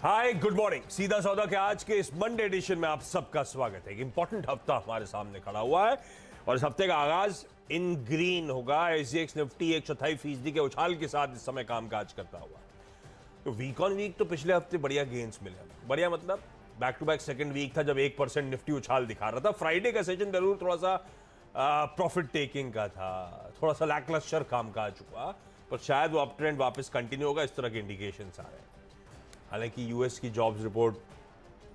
Hi good morning. सीधा सौदा के आज के इस मंडे एडिशन में आप सबका स्वागत है। एक इंपॉर्टेंट हफ्ता हमारे सामने खड़ा हुआ है और इस हफ्ते का आगाज इन ग्रीन होगा। एसजीएक्स निफ्टी 1/4% के उछाल के साथ इस समय कामकाज करता हुआ। तो वीक ऑन वीक तो पिछले हफ्ते बढ़िया गेन्स मिले। बढ़िया मतलब back to back second week था जब 1% निफ्टी उछाल दिखा रहा था। फ्राइडे का सेशन जरूर थोड़ा सा प्रॉफिट टेकिंग का था, थोड़ा सा लैकलस्टर कामकाज हुआ, पर शायद वो अप ट्रेंड वापस कंटिन्यू होगा, इस तरह के इंडिकेशंस आ रहे हैं। हालांकि यूएस की जॉब्स रिपोर्ट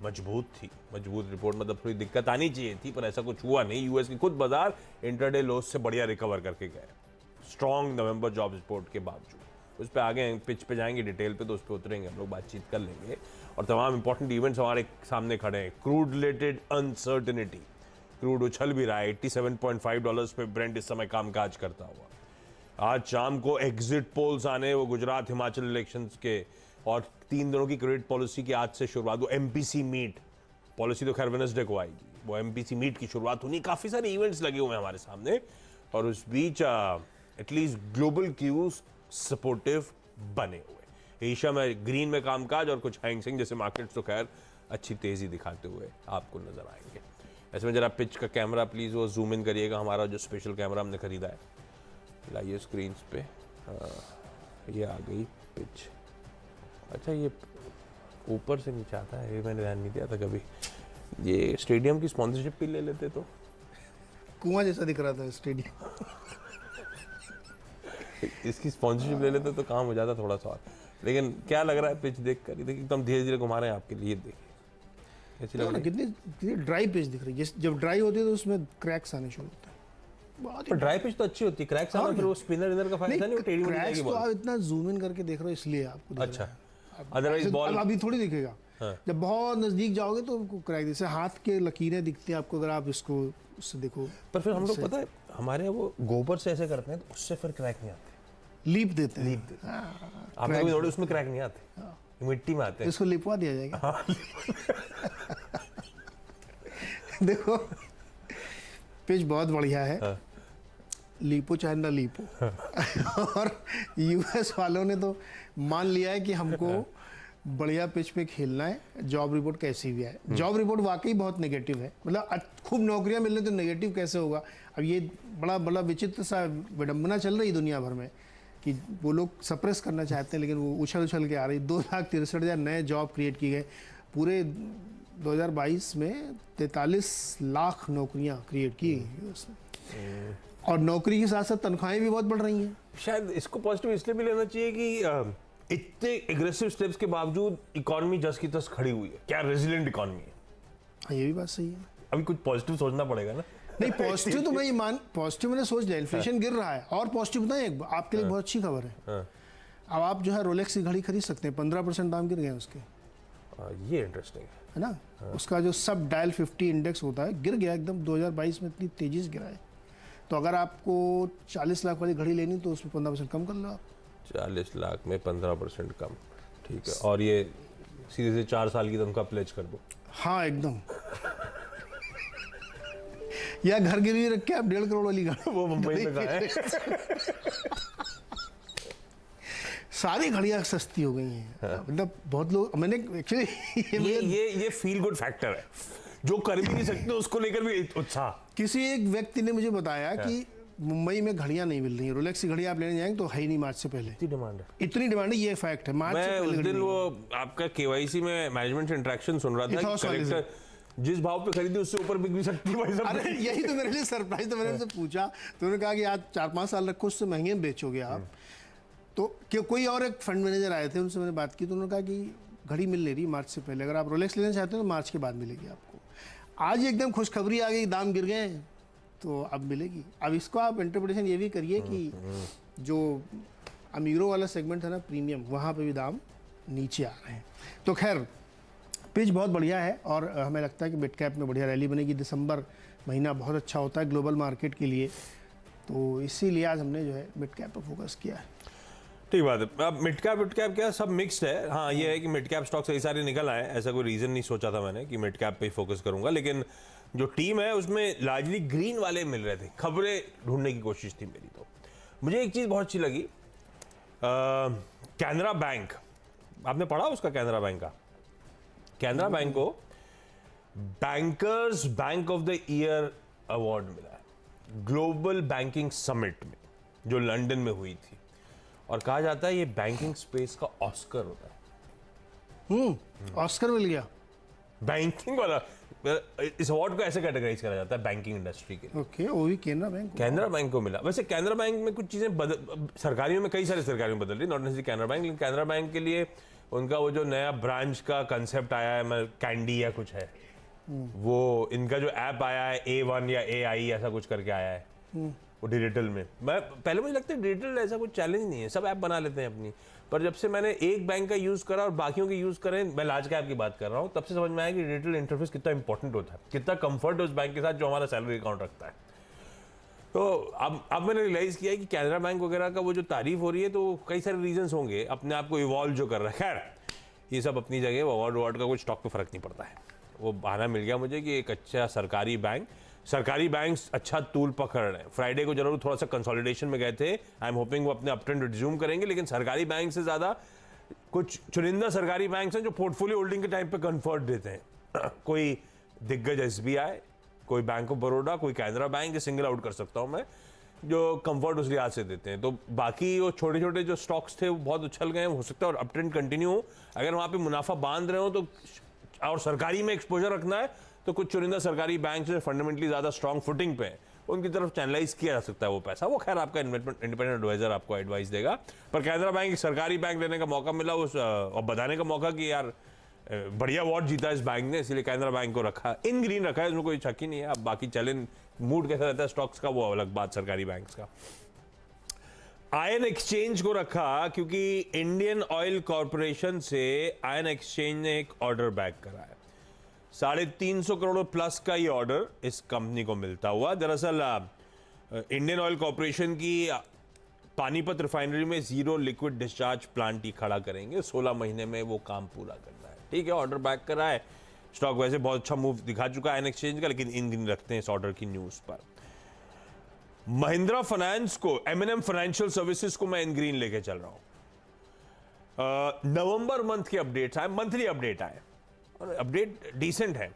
मजबूत थी। मजबूत रिपोर्ट मतलब थोड़ी दिक्कत आनी चाहिए थी, पर ऐसा कुछ हुआ नहीं। यूएस की खुद बाजार इंटरडे लोस से बढ़िया रिकवर करके गए स्ट्रॉन्ग नवंबर जॉब रिपोर्ट के बावजूद। उस पर आगे पिच पे जाएंगे, डिटेल पे तो उस पर उतरेंगे, हम लोग बातचीत कर लेंगे। और तमाम इंपॉर्टेंट इवेंट्स हमारे सामने खड़े हैं। क्रूड रिलेटेड अनसर्टेनिटी, क्रूड उछल भी रहा है। $87.5 पे ब्रेंट इस समय कामकाज करता हुआ। आज शाम को एग्जिट पोल्स आने, वो गुजरात हिमाचल इलेक्शंस के, और 3 दिनों की क्रेडिट पॉलिसी की आज से शुरुआत। वो एमपीसी मीट पॉलिसी तो खैर वेडनेसडे को आएगी, वो एमपीसी मीट की शुरुआत होनी। काफी सारे इवेंट्स लगे हुए हैं हमारे सामने, और उस बीच एटलीस्ट ग्लोबल क्यूज सपोर्टिव बने हुए। एशिया में ग्रीन में कामकाज और कुछ हैंगसेंग जैसे मार्केट्स तो खैर अच्छी तेजी दिखाते हुए आपको नजर आएंगे। ऐसे में जरा पिच का कैमरा प्लीज वो जूम इन करिएगा, हमारा जो स्पेशल कैमरा हमने खरीदा है। लाइए स्क्रीन पे, ये आ गई पिच। अच्छा, ये ऊपर से नीचे आता है, ये मैंने ध्यान नहीं दिया था कभी। ये स्टेडियम की स्पॉन्सरशिप भी ले लेते तो कुआं जैसा दिख रहा था स्टेडियम। इसकी स्पॉन्सरशिप ले लेते तो काम हो जाता थोड़ा सा और। लेकिन क्या लग रहा है पिच देख कर, देखिए एकदम धीरे धीरे घुमा रहे हैं आपके लिए। देखिए कैसी लग रही है? कितनी ड्राई पिच दिख रही है। जब ड्राई होती है तो उसमें क्रैक्स आने शुरू होते हैं। पर ड्राई पिच तो अच्छी होती है, क्रैक्स आना फिर वो स्पिनर इनर का फायदा नहीं, वो टेढ़ी मुड़ी जाएगी बॉल। आप इतना जूम इन करके देख रहे हो इसलिए आपको दिख रहा है। अदरवाइज बॉल अभी थोड़ी दिखेगा। जब बहुत नजदीक जाओगे तो क्रैक, जैसे हाथ के लकीरें दिखती हैं आपको अगर आप इसको उससे देखो। पर फिर हम लोग पता है हमारे वो गोबर से ऐसे करते हैं तो उससे फिर क्रैक नहीं आते, लीप देते हैं। आप लोग थोड़े उसमें क्रैक नहीं आते, मिट्टी में आते हैं। इसको लिपवा दिया जाएगा। देखो पिच बहुत बढ़िया है। लीपो चाहे ना लीपो। और यूएस वालों ने तो मान लिया है कि हमको बढ़िया पिच पे खेलना है, जॉब रिपोर्ट कैसी भी है। जॉब रिपोर्ट वाकई बहुत नेगेटिव है, मतलब खूब नौकरियां मिलने तो नेगेटिव कैसे होगा। अब ये बड़ा बड़ा विचित्र सा विडंबना चल रही दुनिया भर में कि वो लोग सप्रेस करना चाहते हैं, लेकिन वो उछल उछल के आ रही। 2,63,000 नए जॉब क्रिएट किए गए। पूरे 2022 में 43 लाख नौकरियां क्रिएट की गई, और नौकरी के साथ साथ तनख्वाहें भी बहुत बढ़ रही हैं। शायद इसको पॉजिटिव इसलिए भी लेना चाहिए कि इतने एग्रेसिव स्टेप्स के बावजूद इकोनॉमी जस की तस खड़ी हुई है। क्या रेजिलिएंट इकोनॉमी है। हाँ, ये भी बात सही है। अभी कुछ पॉजिटिव सोचना पड़ेगा ना। नहीं, पॉजिटिव तो मैं पॉजिटिव मैंने सोच लिया। इन्फ्लेशन गिर रहा है, और पॉजिटिव बताएं आपके लिए बहुत अच्छी खबर है। अब आप जो है रोलेक्स की घड़ी खरीद सकते हैं। 15% दाम गिर गए उसके। ये इंटरेस्टिंग है ना। उसका जो सब डायल 50 इंडेक्स होता है गिर गया एकदम। 2022 में इतनी तेजी से गिरा है। तो अगर आपको 40 लाख वाली घड़ी लेनी तो उसमें 15% कम कर लो आप। 40 लाख में 15% कम, ठीक है। और ये सीधे से 4 साल की तनख्वाह प्लेज कर दो। हाँ एकदम। या घर गिरवी रख के आप 1.5 करोड़ वाली घड़ी, वो मुंबई में कहाँ है? सारी घड़ियां सस्ती हो गई हैं। मतलब बहुत लोग, मैंने एक्चुअली ये फील गुड फैक्टर है, जो कर भी नहीं सकते उसको लेकर भी उत्साह। किसी एक व्यक्ति ने मुझे बताया कि मुंबई में घड़ियां नहीं मिल रही हैं। रोलेक्स की घड़ी आप लेने जाएंगे तो है ही नहीं मार्च से पहले। इतनी डिमांड है, इतनी डिमांड है, ये फैक्ट है। मार्च से मैं पहले उस दिन वो आपका केवाईसी में मैनेजमेंट से इंटरेक्शन सुन रहा था कि कलेक्टर जिस भाव पे खरीदी उससे ऊपर बिक भी सकती है भाई साहब। अरे यही तो मेरे लिए सरप्राइज था। मैंने उनसे पूछा तो उन्होंने कहा कि आज 4-5 साल रखो, उससे महंगे में बेचोगे आप। तो कोई और एक फंड मैनेजर आए थे, उनसे मैंने बात की तो उन्होंने कहा कि घड़ी मिल नहीं रही मार्च से पहले। अगर आप रोलेक्स लेना चाहते हो तो मार्च के बाद मिलेगी आपको। आज एकदम खुशखबरी आ गई, दाम गिर गए तो अब मिलेगी। अब इसको आप इंटरप्रिटेशन ये भी करिए कि जो अमीरों वाला सेगमेंट है ना, प्रीमियम, वहाँ पे भी दाम नीचे आ रहे हैं। तो खैर पिच बहुत बढ़िया है, और हमें लगता है कि मिड कैप में बढ़िया रैली बनेगी। दिसंबर महीना बहुत अच्छा होता है ग्लोबल मार्केट के लिए, तो इसीलिए आज हमने जो है मिड कैप पर फोकस किया है। ठीक बात है। अब मिड कैप क्या सब मिक्स्ड है। हाँ, ये है कि मिड कैप स्टॉक सही सारे निकल आए, ऐसा कोई रीजन नहीं सोचा था मैंने कि मिड कैप पे ही फोकस करूंगा। लेकिन जो टीम है उसमें लार्जली ग्रीन वाले मिल रहे थे, खबरें ढूंढने की कोशिश थी मेरी। तो मुझे एक चीज बहुत अच्छी लगी, कैनरा बैंक, आपने पढ़ा उसका कैनरा बैंक का? कैनरा बैंक को bankers bank of the year award मिला है ग्लोबल बैंकिंग समिट में, जो लंदन में हुई थी। और कहा जाता है ये बैंकिंग स्पेस का ऑस्कर होता है। ऑस्कर मिल गया। बैंकिंग वाला इस अवार्ड को ऐसे कैटेगराइज करा जाता है बैंकिंग इंडस्ट्री के लिए। ओके, वो भी केनरा बैंक। कैनरा बैंक को मिला। वैसे कैनरा बैंक में कुछ चीजें सरकारियों में, कई सारे सरकारियों में बदल रही, नॉट नेसेसरी कैनरा बैंक, लेकिन कैनरा बैंक के लिए उनका वो जो नया ब्रांच का कंसेप्ट आया है, कैंडी या कुछ है, वो इनका जो ऐप आया है A1 या AI ऐसा कुछ करके आया है, वो डिजिटल में। मैं पहले मुझे लगता है डिजिटल ऐसा कुछ चैलेंज नहीं है, सब ऐप बना लेते हैं अपनी। पर जब से मैंने एक बैंक का यूज करा और बाकियों के यूज करें, मैं लार्ज कैप की बात कर रहा हूँ, तब से समझ में आया कि डिजिटल इंटरफेस कितना इंपॉर्टेंट होता है, कितना कंफर्ट है उस बैंक के साथ जो हमारा सैलरी अकाउंट रखता है। तो अब मैंने रियलाइज किया कि कैनरा बैंक वगैरह का वो जो तारीफ हो रही है, तो कई सारे रीजंस होंगे अपने आप को इवॉल्व जो कर रहा है। खैर, ये सब अपनी जगह, वो अवार्ड का कुछ स्टॉक पे फर्क नहीं पड़ता है। वो बहाना मिल गया मुझे कि एक अच्छा सरकारी बैंक अच्छा टूल पकड़ रहे हैं। फ्राइडे को जरूर थोड़ा सा कंसोलिडेशन में गए थे, आई एम होपिंग वो अपने अप ट्रेंड रिज्यूम करेंगे, लेकिन सरकारी बैंक से ज्यादा कुछ चुनिंदा सरकारी बैंक हैं जो पोर्टफोलियो होल्डिंग के टाइम पे कंफर्ट देते हैं। कोई दिग्गज SBI, कोई बैंक ऑफ बड़ौदा, कोई कैनरा बैंक, सिंगल आउट कर सकता हूं मैं, जो कंफर्ट उस लिहाज से देते हैं। तो बाकी वो छोटे छोटे जो स्टॉक्स थे वो बहुत उछल गए, हो सकता है और अप ट्रेंड कंटिन्यू हो। अगर वहां पे मुनाफा बांध रहे हो तो, और सरकारी में एक्सपोजर रखना है, तो कुछ चुनिंदा सरकारी बैंक जो फंडामेंटली ज्यादा स्ट्रांग फुटिंग पे है, उनकी तरफ चैनलाइज किया जा सकता है वो पैसा। वो खैर आपका इन्वेस्टमेंट इंडिपेंडेंट एडवाइजर आपको एडवाइस देगा। पर कैनरा बैंक एक सरकारी बैंक लेने का मौका मिला उस, और बताने का मौका कि यार बढ़िया अवार्ड जीता इस बैंक ने, इसलिए कैनरा बैंक को रखा, इन ग्रीन रखा है, इसमें कोई शक ही नहीं है। अब बाकी चैलेंज मूड कैसा रहता है स्टॉक्स का, वो अलग बात सरकारी बैंक्स का। आयन एक्सचेंज को रखा क्योंकि इंडियन ऑयल कॉर्पोरेशन से आयन एक्सचेंज ने एक ऑर्डर बैक करा है। 350 करोड़ प्लस का ये ऑर्डर इस कंपनी को मिलता हुआ। दरअसल इंडियन ऑयल कॉर्पोरेशन की पानीपत रिफाइनरी में जीरो लिक्विड डिस्चार्ज प्लांट ही खड़ा करेंगे, 16 महीने में वो काम पूरा करना है। ठीक है, ऑर्डर बैक करा है। स्टॉक वैसे बहुत अच्छा मूव दिखा चुका है एक्सचेंज का, लेकिन इन दिन रखते हैं इस ऑर्डर की न्यूज पर। महिंद्रा फाइनेंस को, M&M फाइनेंशियल सर्विसेज को मैं इन ग्रीन लेके चल रहा हूं। नवंबर मंथ के अपडेट्स आए, मंथली अपडेट आए, और अपडेट डिसेंट है।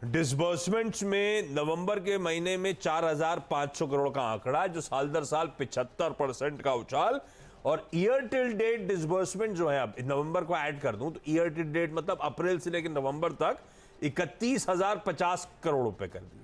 डिसबर्समेंट्स में नवंबर के महीने में 4,500 करोड़ का आंकड़ा, जो साल दर साल 75% का उछाल। और ईयर टिल डेट डिसबर्समेंट जो है, अब नवंबर को ऐड कर दूं तो ईयर टिल डेट मतलब अप्रैल से लेकर नवंबर तक 31,050 करोड़ रुपए कर दिए,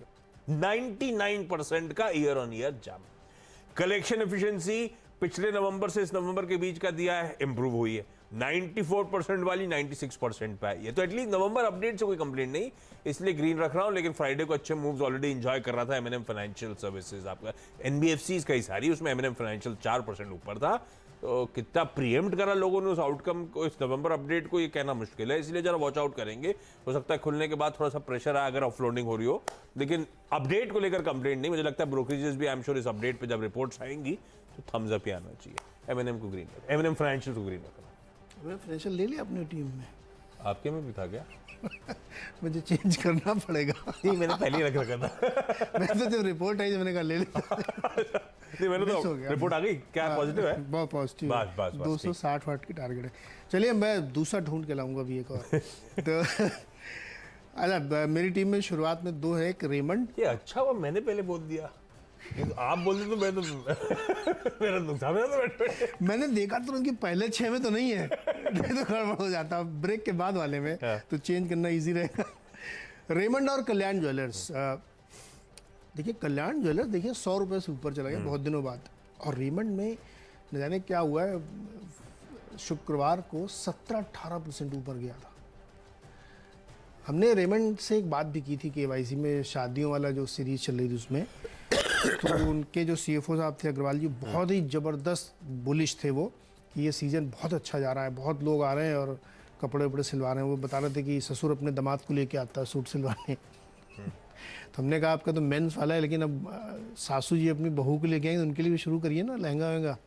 99% का year on year jump. Collection efficiency पिछले नवंबर से इस नवंबर के बीच का दिया है, इंप्रूव हुई है, 94% वाली 96% पे आई है। तो एटलीस्ट नवंबर अपडेट से कोई कंप्लेंट नहीं, इसलिए ग्रीन रख रहा हूं। लेकिन फ्राइडे को अच्छे मूव्स ऑलरेडी एंजॉय कर रहा था M&M फाइनेंशियल सर्विसेज, आपका NBFCs कई सारी, उसमें M&M फाइनेंशियल 4% ऊपर था। तो कितना प्रीएम्प्ट करा लोगों ने उस आउटकम को, इस नवंबर अपडेट को, ये कहना मुश्किल है, इसलिए जरा वॉच आउट करेंगे। हो सकता है खुलने के बाद थोड़ा सा प्रेशर आए अगर ऑफलोडिंग हो रही हो, लेकिन अपडेट को लेकर कंप्लेंट नहीं। मुझे लगता है ब्रोकरेजेस भी आई एम श्योर इस अपडेट पे जब रिपोर्ट्स आएंगी तो थम्स अप ही आना चाहिए। M&M को ग्रीन, M&M फाइनेंशियल को ग्रीन रखना। मैं फाइनेंशियल ले लिया अपनी टीम में। आपके में भी था क्या? मुझे चेंज करना पड़ेगा। नहीं, मैंने पहले ही रख रखा था। मैं तो जब रिपोर्ट आई तो मैंने कहा ले लिया। नहीं, मैंने तो रिपोर्ट आ गई, क्या पॉजिटिव है? बहुत पॉजिटिव, बस 260 वाट की टारगेट है। चलिए मैं दूसरा ढूंढ के लाऊंगा अभी एक और। तो अच्छा, मेरी टीम में शुरुआत में 2 है, एक रेमंड। ये अच्छा हुआ मैंने पहले बोल दिया, तो आप बोलते तो मैं तो मेरा नुकसान है। तो मैंने देखा तो उनकी पहले 6 में तो नहीं है, नहीं तो गड़बड़ हो जाता। ब्रेक के बाद वाले में तो चेंज करना इजी रहेगा। रेमंड और कल्याण ज्वेलर्स, देखिए कल्याण ज्वेलर्स देखिए 100 रुपये से ऊपर चला गया बहुत दिनों बाद, और रेमंड में न जाने क्या हुआ है, शुक्रवार को 17-18% ऊपर गया था। हमने रेमंड से एक बात भी की थी KYC में, शादियों वाला जो सीरीज चल रही थी उसमें, तो उनके जो CFO साहब थे अग्रवाल जी, बहुत ही ज़बरदस्त बुलिश थे वो, कि ये सीज़न बहुत अच्छा जा रहा है, बहुत लोग आ रहे हैं और कपड़े वपड़े सिलवा रहे हैं। वो बता रहे थे कि ससुर अपने दामाद को लेके आता है सूट सिलवाने। तो हमने कहा आपका तो मेंस वाला है, लेकिन अब सासू जी अपनी बहू को लेके आएंगे तो उनके लिए भी शुरू करिए ना लहंगा वहंगा।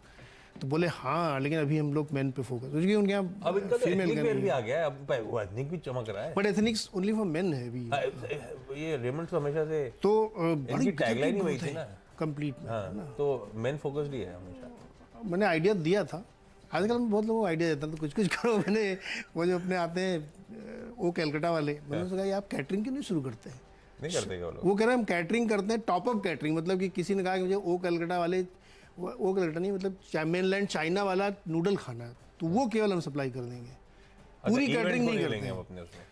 तो बोले हाँ, लेकिन अभी हम लोग मेन पे फोकस, क्योंकि उनके यहाँ अब इनका तो एथनिक वेयर भी आ गया है, अब वो एथनिक भी चमक रहा है, but ethnics only for main है अभी। ये रेमंड तो हमेशा से, तो बड़ी टैगलाइन ही वही थी ना, कंप्लीट में। हाँ, तो मेन फोकस्ड ही है हमेशा। मैंने आइडिया दिया था, आजकल मैं बहुत लोगों को आइडिया देता हूँ, तो कुछ कुछ करो। मैंने वो जो अपने आते हैं वो कैलकाटा वाले, मैंने उनसे कहा, आप कैटरिंग क्यों नहीं शुरू करते हैं? नहीं करते क्या वो लोग? वो कह रहे हैं हम कैटरिंग करते हैं, टॉप अप कैटरिंग, मतलब कि किसी ने कहा कि मुझे वो कैलकाटा वाले, वो कैलकाटा नहीं, मतलब मेनलैंड चाइना वाला नूडल खाना है, तो वो केवल हम सप्लाई कर देंगे, पूरी अच्छा, कैटरिंग event नहीं को करते लेंगे हम हैं। अपने उसमें।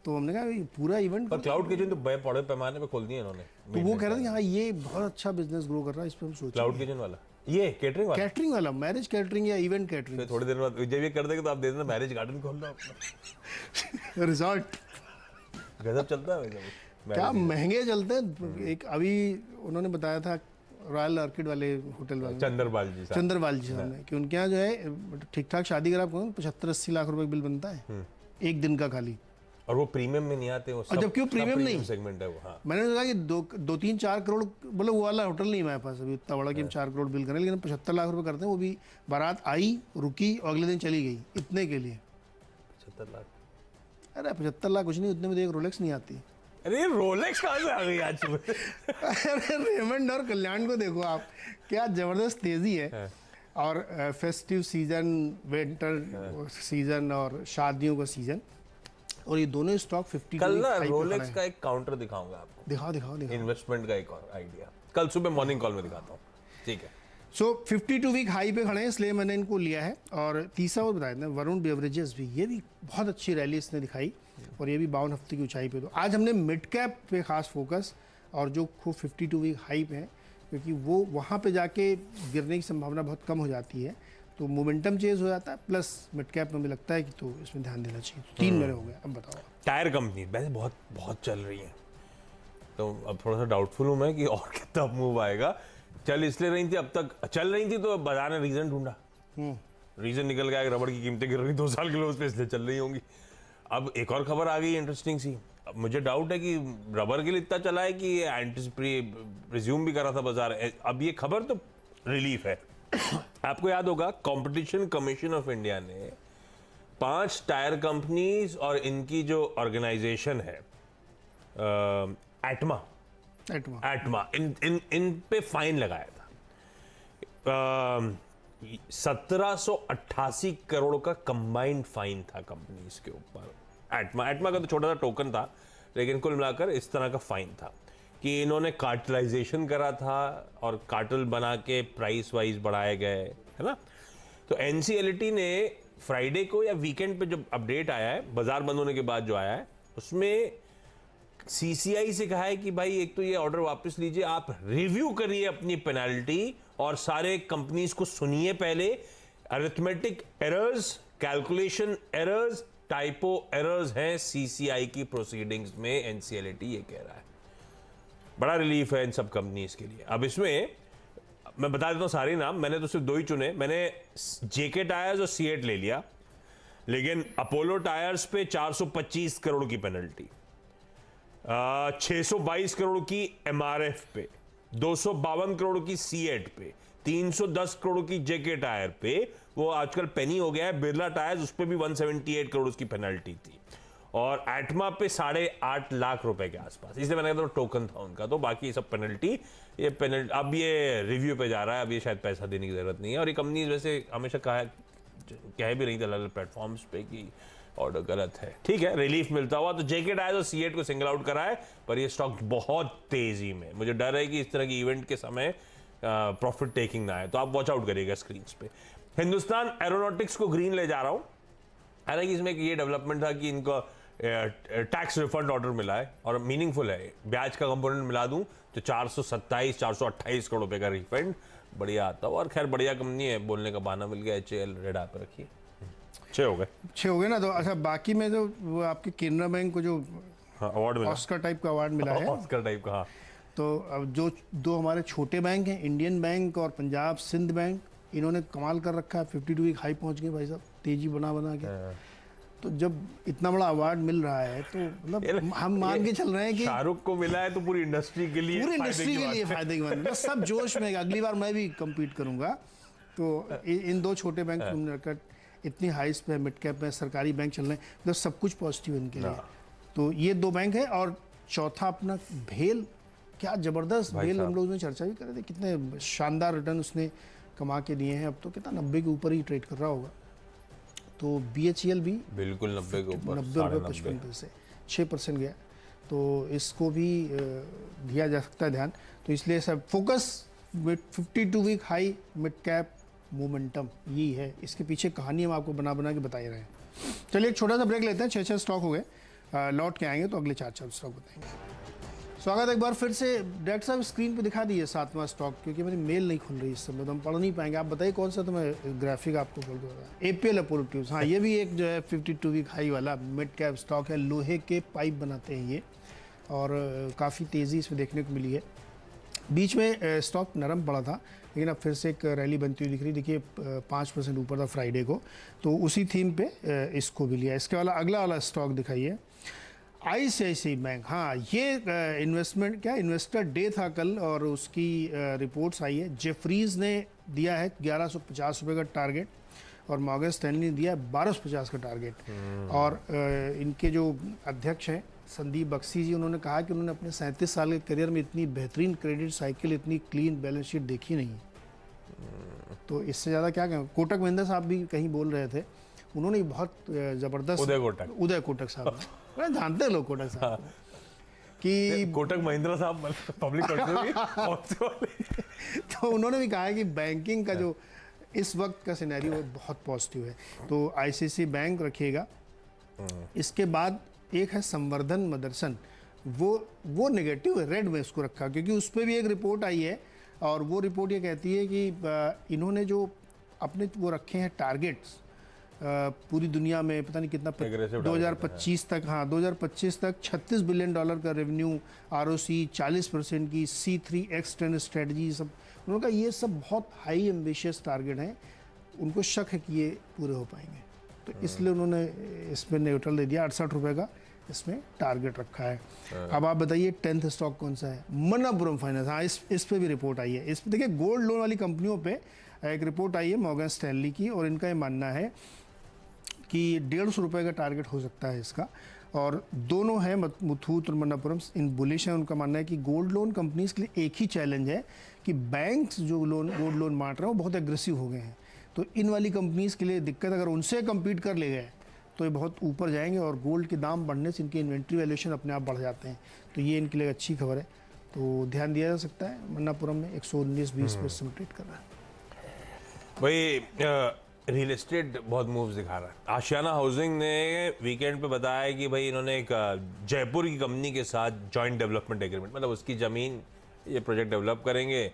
तो हमने कहा ये पूरा इवेंट, पर क्लाउड किचन तो बड़े बड़े पैमाने पे खोल दिए इन्होंने। तो वो कह रहे थे कि हाँ ये बहुत अच्छा बिजनेस ग्रो कर रहा है, इस पर हम सोच क्लाउड किचन वाला, ये कैटरिंग वाला। कैटरिंग वाला, मैरिज कैटरिंग या इवेंट कैटरिंग, फिर थोड़ी देर बाद जब ये कर देंगे तो आप दे देना मैरिज गार्डन खोल लो अपना। रिजॉर्ट। गजब चलता है वैसे। क्या महंगे चलते हैं। एक अभी उन्होंने बताया था रॉयल आर्किड वाले होटल वाले, चंद्रपाल जी साहब। चंद्रपाल जी साहब ने, कि उनके यहाँ जो है ठीक ठाक शादी अगर आप करो 75-80 लाख रुपए बिल बनता है एक दिन का खाली। और वो प्रीमियम में नहीं आते, वो और जबकि वो प्रीमियम नहीं सेगमेंट है वो। हाँ, मैंने कहा कि 2-3-4 करोड़, मतलब वो वाला होटल नहीं है मेरे पास अभी इतना बड़ा कि हम 4 करोड़ बिल करें, लेकिन 75 लाख रुपए करते हैं, वो भी बारात आई, रुकी और अगले दिन चली गई, इतने के लिए। 75 लाख। अरे 75 लाख कुछ नहीं, उतने में तो एक रोलेक्स नहीं आती। अरे ये रोलेक्स कहाँ से आ गई आज सुबह? अरे रेमंड और कल्याण को देखो आप, क्या जबरदस्त तेजी है। और फेस्टिव सीजन, विंटर सीजन और शादियों का सीजन, और ये दोनों स्टॉक 50 कल ना रोलेक्स का एक काउंटर दिखाऊंगा आपको, दिखाओ। इन्वेस्टमेंट का एक और आइडिया कल सुबह मॉर्निंग कॉल में दिखाता हूँ, ठीक है। सो 52 वीक हाई पे खड़े हैं, इसलिए मैंने इनको लिया है। और तीसरा और बताया था वरुण बेवरेजेस भी, ये भी बहुत अच्छी रैली इसने दिखाई, और ये भी 52 हफ्ते की ऊंचाई पे। तो आज हमने मिड कैप पे खास फोकस, और जो खूब 52 वीक हाई पे है, क्योंकि वो वहाँ पे जाके गिरने की संभावना बहुत कम हो जाती है, तो मोमेंटम चेंज हो जाता है। प्लस मिड कैप में भी लगता है कि तो इसमें ध्यान देना चाहिए। तो 3 मेरे हो गए, अब बताओ। टायर कंपनी वैसे बहुत बहुत चल रही है, तो अब थोड़ा सा डाउटफुल हूँ मैं कि और कितना मूव आएगा। चल इसलिए रही थी, अब तक चल रही थी तो बाजार ने रीजन ढूंढा, रीजन निकल गया कि रबड़ की कीमतें गिर रही 2 साल के लोज पे, इसलिए चल रही होंगी। अब एक और खबर आ गई इंटरेस्टिंग सी। अब मुझे डाउट है कि रबर के लिए इतना चला है कि ये रिज्यूम भी करा था बाजार। अब ये खबर तो रिलीफ है। आपको याद होगा कंपटीशन कमीशन ऑफ इंडिया ने 5 टायर कंपनीज और इनकी जो ऑर्गेनाइजेशन है एटमा इन पे फाइन लगाया था। 1788 करोड़ का कंबाइंड फाइन था कंपनीज के ऊपर। एटमा का तो छोटा सा टोकन था, लेकिन कुल मिलाकर इस तरह का फाइन था कि इन्होंने कार्टलाइजेशन करा था और कार्टल बना के प्राइस वाइज बढ़ाए गए, है ना। तो एनसीएलटी ने फ्राइडे को या वीकेंड पे जब अपडेट आया है, बाजार बंद होने के बाद जो आया है, उसमें सीसीआई से कहा है कि भाई एक तो ये ऑर्डर वापस लीजिए, आप रिव्यू करिए अपनी पेनाल्टी और सारे कंपनीज को सुनिए पहले। Arithmetic errors, calculation errors, typo errors हैं सीसीआई की प्रोसीडिंग्स में, एनसीएलटी ये कह रहा है। बड़ा रिलीफ है इन सब कंपनीज के लिए। अब इसमें मैं बता देता हूँ सारे नाम, मैंने तो सिर्फ 2 ही चुने। मैंने जेके टायर्स और सीएट ले लिया, लेकिन अपोलो टायर्स पे 425 करोड़ की पेनल्टी, 622 करोड़ की एमआरएफ पे, 252 करोड़ की सीएट पे, 310 करोड़ की जेके टायर पे, वो आजकल पेनी हो गया है, बिरला टायर्स, उस पे भी 178 करोड़ की पेनल्टी थी, और एटमा पे 8.5 लाख रुपए के आसपास। इसलिए मैंने कहा टोकन था उनका, तो बाकी सब पेनल्टी, ये पेनल्टी अब ये रिव्यू पे जा रहा है, अब ये शायद पैसा देने की जरूरत नहीं है। और ये कंपनी वैसे हमेशा कह भी रही थी अलग अलग प्लेटफॉर्म्स पे कि ऑर्डर गलत है, ठीक है, रिलीफ मिलता हुआ। तो जेके टायर्स और सीएट को सिंगल आउट करा है, पर ये स्टॉक बहुत तेजी में, मुझे डर है कि इस तरह की इवेंट के समय प्रॉफिट टेकिंग ना है, तो आप वॉच आउट करिएगा स्क्रीन पे। हिंदुस्तान एरोनॉटिक्स को ग्रीन ले जा रहा हूं, हालांकि इसमें ये डेवलपमेंट था कि इनको टैक्स रिफंड ऑर्डर मिला है और मीनिंगफुल है, ब्याज का कंपोनेंट मिला दूं तो 428 करोड़ रुपए का रिफंड बढ़िया आता हो। और खैर बढ़िया कंपनी है, बोलने का बहाना मिल गया। HAL रेड आप रखिए। 6 हो गए ना। तो अच्छा, बाकी में जो वो आपके केनरा बैंक को जो अवार्ड मिला, ऑस्कर टाइप का अवार्ड मिला है, ऑस्कर टाइप का, हाँ। तो अब जो 2 हमारे छोटे बैंक हैं, इंडियन बैंक और पंजाब सिंध बैंक, इन्होंने कमाल कर रखा है। 52 वीक हाई पहुंच गए भाई साहब, तेजी बना के। तो जब इतना बड़ा अवार्ड मिल रहा है तो मतलब हम मान के चल रहे हैं कि शाहरुख को मिला है तो पूरी इंडस्ट्री के लिए फायदे की बात है। सब जोश में, अगली बार मैं भी कम्पीट करूंगा। तो इन 2 छोटे बैंक रखकर इतनी हाइस पे, मिड कैप में सरकारी बैंक चल रहे हैं, मतलब सब कुछ पॉजिटिव इनके लिए। तो ये 2 बैंक है। और चौथा अपना भेल, क्या जबरदस्त भेल, हम लोग ने चर्चा भी कर रहे थे, कितने शानदार रिटर्न उसने कमा के दिए हैं। अब तो कितना 90 के ऊपर ही ट्रेड कर रहा होगा। तो BHEL भी बिल्कुल 90 के ऊपर, 90 रुपये 55 पैसे, 6% गया। तो इसको भी दिया जा सकता है ध्यान। तो इसलिए सब focus with 52 week high mid cap momentum, यही है इसके पीछे कहानी, हम आपको बना बना के बता ही रहे हैं। चलिए एक छोटा सा ब्रेक लेते हैं, 6 स्टॉक हो गए, लौट के आएंगे तो अगले 4 स्टॉक बताएंगे। स्वागत है एक बार फिर से। डायरेक्टर साहब स्क्रीन पे दिखा दीजिए 7वां स्टॉक, क्योंकि मेरी मेल नहीं खुल रही इस समय, तो हम पढ़ नहीं पाएंगे। आप बताइए कौन सा, तो मैं ग्राफिक आपको बोल दूँगा। APL अपोलो ट्यूब्स, हाँ ये भी एक जो है 52 वीक हाई वाला मिड कैप स्टॉक है। लोहे के पाइप बनाते हैं ये, और काफ़ी तेज़ी इसमें देखने को मिली है। बीच में स्टॉक नरम पड़ा था, लेकिन अब फिर से एक रैली बनती हुई दिख रही। देखिए 5% ऊपर था फ्राइडे को, तो उसी थीम पे इसको भी लिया। इसके वाला अगला वाला स्टॉक दिखाइए, ICICI बैंक। हाँ ये इन्वेस्टर डे था कल, और उसकी रिपोर्ट्स आई है। जेफरीज ने दिया है 1150 रुपये का टारगेट, और मॉर्गन स्टैनली ने दिया है 1250 का टारगेट। और इनके जो अध्यक्ष हैं संदीप बख्शी जी, उन्होंने कहा कि उन्होंने अपने 37 साल के करियर में इतनी बेहतरीन क्रेडिट साइकिल, इतनी क्लीन बैलेंस शीट देखी नहीं। तो इससे ज़्यादा क्या कहें। कोटक महिंद्रा साहब भी कहीं बोल रहे थे, उन्होंने बहुत ज़बरदस्त, उदय कोटक साहब जानते हैं लोग कोटक साहब कि कोटक महिंद्रा साहब पब्लिक तो उन्होंने भी कहा है कि बैंकिंग का जो इस वक्त का सिनेरियो बहुत पॉजिटिव है। तो ICICI बैंक रखिएगा। इसके बाद एक है संवर्धन मदरसन, वो नेगेटिव है, रेड में उसको रखा, क्योंकि उस पर भी एक रिपोर्ट आई है, और वो रिपोर्ट ये कहती है कि इन्होंने जो अपने वो रखे हैं टारगेट्स पूरी दुनिया में, पता नहीं कितना 2025 तक, हाँ 2025 तक $36 बिलियन का रेवेन्यू, ROC 40% की, C3X10 स्ट्रेटजी, सब उन्होंने कहा ये सब बहुत हाई एम्बिशियस टारगेट हैं। उनको शक है कि ये पूरे हो पाएंगे, तो इसलिए उन्होंने इसमें न्यूट्रल दे दिया। 68 रुपये का इसमें टारगेट रखा है। अब आप बताइए 10th स्टॉक कौन सा है? मन्नापुरम फाइनेंस। हाँ इस पे भी रिपोर्ट आई है। इस पे देखिए गोल्ड लोन वाली कंपनियों पे एक रिपोर्ट आई है मॉर्गन स्टैनली की, और इनका ये मानना है कि 150 रुपये का टारगेट हो सकता है इसका। और दोनों हैं मुथूट और मन्नापुरम इन बुलिश हैं। उनका मानना है कि गोल्ड लोन कंपनीज के लिए एक ही चैलेंज है कि बैंक्स जो गोल्ड लोन बांट रहे हैं वो बहुत एग्रेसिव हो गए हैं। तो इन वाली कंपनीज के लिए दिक्कत, अगर उनसे कम्पीट कर ले गए तो ये बहुत ऊपर जाएंगे, और गोल्ड के दाम बढ़ने से इनकी इन्वेंट्री वैल्यूएशन अपने आप बढ़ जाते हैं। तो ये इनके लिए अच्छी खबर है, तो ध्यान दिया जा सकता है। मन्नापुरम में 119-20 पे ट्रेड कर रहा है। भाई रियल एस्टेट बहुत मूव्स दिखा रहा है। आशियाना हाउसिंग ने वीकेंड पे बताया कि भाई इन्होंने एक जयपुर की कंपनी के साथ जॉइंट डेवलपमेंट एग्रीमेंट, मतलब उसकी ज़मीन ये प्रोजेक्ट डेवलप करेंगे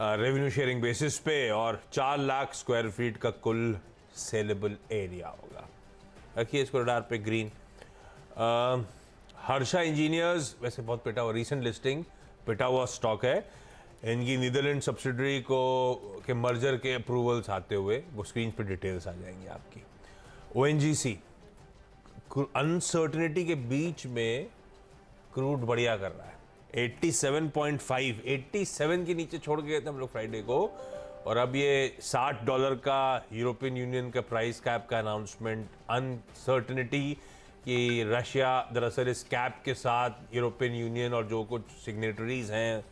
रेवेन्यू शेयरिंग बेसिस पे, और 4 लाख स्क्वायर फीट का कुल सेलेबल एरिया होगा। रखिए इसको रडार पे ग्रीन। हर्षा इंजीनियर्स वैसे बहुत पिटा हुआ, रीसेंट लिस्टिंग पिटा हुआ स्टॉक है। इनकी नीदरलैंड सब्सिडरी को के मर्जर के अप्रूवल्स आते हुए वो स्क्रीन पे डिटेल्स आ जाएंगी आपकी। ONGC अनसर्टेनिटी के बीच में क्रूड बढ़िया कर रहा है, 87.5, 87 के नीचे छोड़ गए थे हम लोग फ्राइडे को, और अब ये $60 का यूरोपियन यूनियन का प्राइस कैप का अनाउंसमेंट। अनसर्टेनिटी कि रशिया दरअसल इस कैप के साथ यूरोपियन यूनियन और जो कुछ सिग्नेटरीज हैं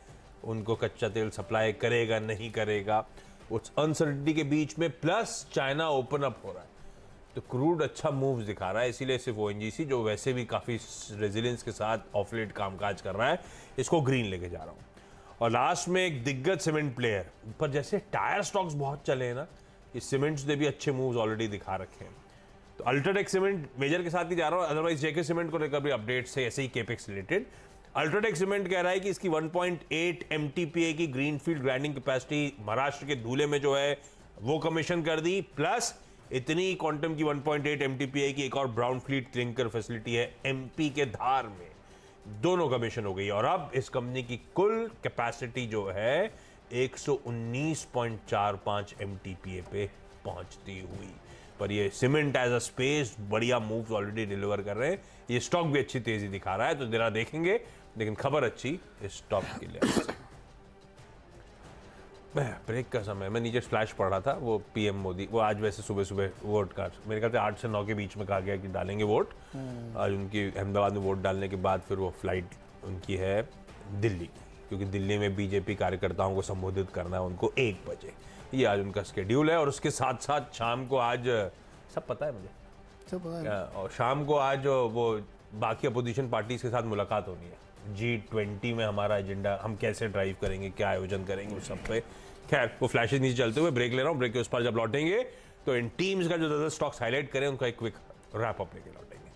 उनको कच्चा तेल सप्लाई करेगा नहीं करेगा, उस अनसर्टेनिटी के बीच में प्लस चाइना ओपन अप हो रहा है, तो क्रूड अच्छा मूव्स दिखा रहा है। इसीलिए सिर्फ ONGC जो वैसे भी काफ़ी रेजिलियंस के साथ ऑफ लेट कामकाज कर रहा है, इसको ग्रीन लेके जा रहा हूँ। और लास्ट में एक दिग्गज सीमेंट प्लेयर, पर जैसे टायर स्टॉक्स बहुत चले हैं ना, इस सीमेंट्स ने भी अच्छे मूव्स ऑलरेडी दिखा रखे हैं। तो अल्ट्राटेक सीमेंट मेजर के साथ ही जा रहा हूँ, अदरवाइज JK सीमेंट को लेकर भी अपडेट्स है ऐसे ही केपेक्स रिलेटेड। अल्ट्राटेक सीमेंट कह रहा है कि इसकी 1.8 MTPA की ग्रीनफील्ड ग्राइंडिंग कैपेसिटी महाराष्ट्र के धूले में जो है वो कमीशन कर दी, प्लस इतनी क्वांटम की 1.8 MTPA की एक और ब्राउन फील्ड क्लिंकर फैसिलिटी है MP के धार में, दोनों कमीशन हो गई। और अब इस कंपनी की कुल कैपेसिटी जो है 119.45 MTPA पे पहुंचती हुई। पर ये सीमेंट एज अ स्पेस बढ़िया मूव्स ऑलरेडी डिलीवर कर रहे हैं। ये स्टॉक भी अच्छी तेजी दिखा रहा है, तो जरा देखेंगे, लेकिन खबर अच्छी इस स्टॉक के लिए। ब्रेक का समय मैं नीचे फ्लैश पढ़ रहा था, वो PM मोदी, वो आज वैसे सुबह सुबह वोट का मेरे ख्याल से 8 से 9 के बीच में कहा गया कि डालेंगे वोट। आज उनकी अहमदाबाद में वोट डालने के बाद फिर वो फ्लाइट उनकी है दिल्ली, क्योंकि दिल्ली में BJP कार्यकर्ताओं को संबोधित करना है उनको 1 बजे, ये आज उनका स्केड्यूल है। और उसके साथ साथ शाम को आज सब पता है मुझे। सब पता है। और शाम को आज वो बाकी अपोजिशन पार्टीज के साथ मुलाकात होनी है। G20 में हमारा एजेंडा हम कैसे ड्राइव करेंगे, क्या आयोजन करेंगे, उस सब पे। खैर वो फ्लैशेज नीचे चलते हुए ब्रेक ले रहा हूँ। ब्रेक के उस पर जब लौटेंगे तो इन टीम्स का जो 10 स्टॉक्स हाईलाइट करें उनका एक क्विक रैप अप लेके लौटेंगे।